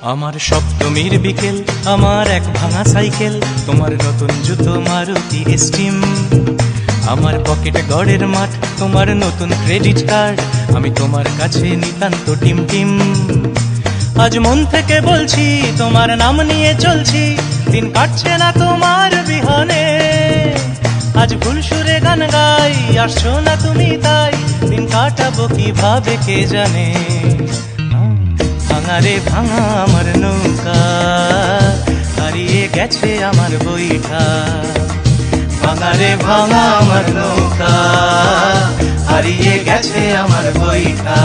আমার সপ্তমীর বিকেল, আমার এক ভাঙা সাইকেল, তোমার নতুন জুতো মারুতি স্টিম, আমার পকেট গড়ের মাঠ, তোমার নতুন ক্রেডিট কার্ড, আমি তোমার কাছে নিতান্ত টিম টিম। আজ মন থেকে বলছি, তোমার নাম নিয়ে চলছি, দিন কাটছে না তোমার বিহনে। আজ ভুল সুরে গান গাই, আসছো না তুমি তাই, দিন কাটাবো কিভাবে কে জানে। ভাঙা রে ভাঙা আমার নৌকা, হারিয়ে গেছে আমার বইটা। ভাঙা রে ভাঙা আমার নৌকা, হারিয়ে গেছে আমার বইটা।